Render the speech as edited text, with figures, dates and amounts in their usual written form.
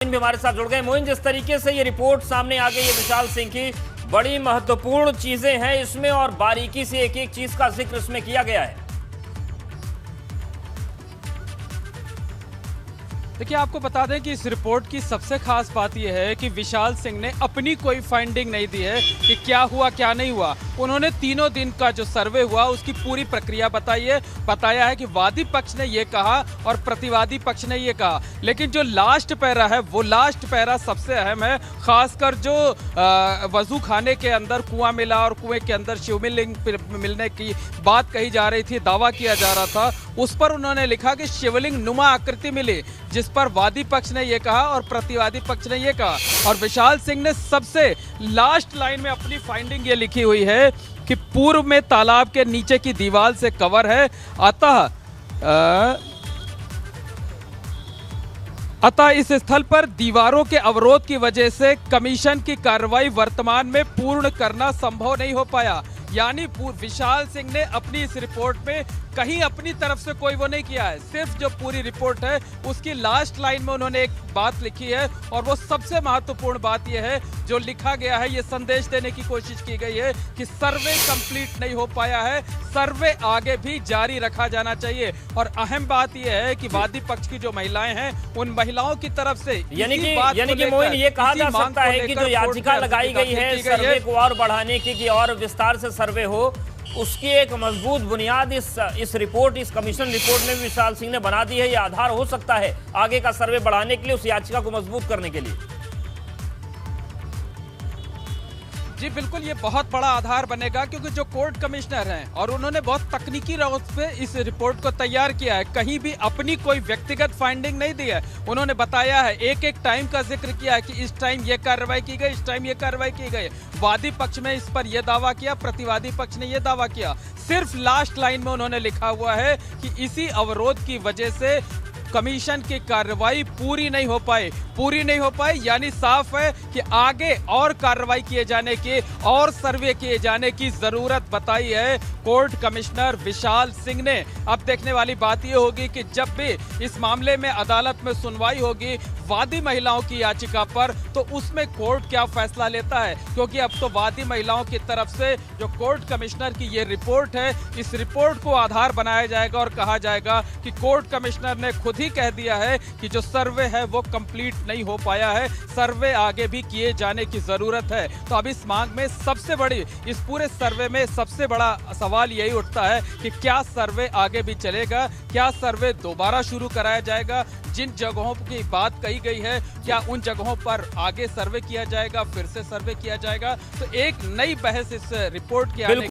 भी हमारे साथ जुड़ गए। मोइन, जिस तरीके से ये रिपोर्ट सामने आ गई है विशाल सिंह की, बड़ी महत्वपूर्ण चीजें हैं इसमें और बारीकी से एक एक चीज का जिक्र इसमें किया गया है। देखिए, आपको बता दें कि इस रिपोर्ट की सबसे खास बात यह है कि विशाल सिंह ने अपनी कोई फाइंडिंग नहीं दी है कि क्या हुआ क्या नहीं हुआ। उन्होंने तीनों दिन का जो सर्वे हुआ उसकी पूरी प्रक्रिया बताई है। बताया है कि वादी पक्ष ने ये कहा और प्रतिवादी पक्ष ने ये कहा, लेकिन जो लास्ट पैरा है वो लास्ट पैरा सबसे अहम है। खासकर जो वजू खाने के अंदर कुआं मिला और कुएं के अंदर शिवलिंग मिलने की बात कही जा रही थी, दावा किया जा रहा था, उस पर उन्होंने लिखा कि शिवलिंग नुमा आकृति मिली, जिस पर वादी पक्ष ने यह कहा और प्रतिवादी पक्ष ने यह कहा। और विशाल सिंह ने सबसे लास्ट लाइन में अपनी फाइंडिंग ये लिखी हुई है कि पूर्व में तालाब के नीचे की दीवार से कवर है, अतः इस स्थल पर दीवारों के अवरोध की वजह से कमीशन की कार्रवाई वर्तमान में पूर्ण करना संभव नहीं हो पाया। यानी विशाल सिंह ने अपनी इस रिपोर्ट में कहीं अपनी तरफ से कोई वो नहीं किया है, सिर्फ जो पूरी रिपोर्ट है उसकी लास्ट लाइन में उन्होंने एक बात लिखी है और वो सबसे महत्वपूर्ण बात यह है जो लिखा गया है। ये संदेश देने की कोशिश की गई है कि सर्वे कंप्लीट नहीं हो पाया है, सर्वे आगे भी जारी रखा जाना चाहिए। और अहम बात यह है कि वादी पक्ष की जो महिलाएं हैं उन महिलाओं की तरफ से यानी कि मोइन, ये कहा जा सकता है कि जो याचिका लगाई गई है सर्वे को और बढ़ाने की, और विस्तार से सर्वे हो, उसकी एक मजबूत बुनियाद इस रिपोर्ट, इस कमीशन रिपोर्ट में विशाल सिंह ने बना दी है। यह आधार हो सकता है आगे का सर्वे बढ़ाने के लिए, उस याचिका को मजबूत करने के लिए। जी बिल्कुल, ये बहुत बड़ा आधार बनेगा क्योंकि जो कोर्ट कमिश्नर हैं और उन्होंने बहुत तकनीकी राउत पे इस रिपोर्ट को तैयार किया है, कहीं भी अपनी कोई व्यक्तिगत फाइंडिंग नहीं दी है। उन्होंने बताया है, एक एक टाइम का जिक्र किया है कि इस टाइम ये कार्रवाई की गई, इस टाइम ये कार्रवाई की गई। वादी पक्ष में इस पर यह दावा किया, प्रतिवादी पक्ष ने यह दावा किया। सिर्फ लास्ट लाइन में उन्होंने लिखा हुआ है कि इसी अवरोध की वजह से कमीशन की कार्रवाई पूरी नहीं हो पाई, यानी साफ है कि आगे और कार्रवाई किए जाने की और सर्वे किए जाने की जरूरत बताई है कोर्ट कमिश्नर विशाल सिंह ने। अब देखने वाली बात यह होगी कि जब भी इस मामले में अदालत में सुनवाई होगी वादी महिलाओं की याचिका पर, तो उसमें कोर्ट क्या फैसला लेता है, क्योंकि अब तो वादी महिलाओं की तरफ से जो कोर्ट कमिश्नर की ये रिपोर्ट है, इस रिपोर्ट को आधार बनाया जाएगा और कहा जाएगा कि कोर्ट कमिश्नर ने खुद ही कह दिया है कि जो सर्वे है वो कंप्लीट नहीं हो पाया है, सर्वे आगे भी किए जाने की जरूरत है। तो अब इस मांग में सबसे बड़ी, इस पूरे सर्वे में सबसे बड़ा सवाल यही उठता है कि क्या सर्वे आगे भी चलेगा, क्या सर्वे दोबारा शुरू कराया जाएगा, जिन जगहों की बात कही गई है क्या उन जगहों पर आगे सर्वे किया जाएगा, फिर से सर्वे किया जाएगा। तो एक नई बहस इस रिपोर्ट के आने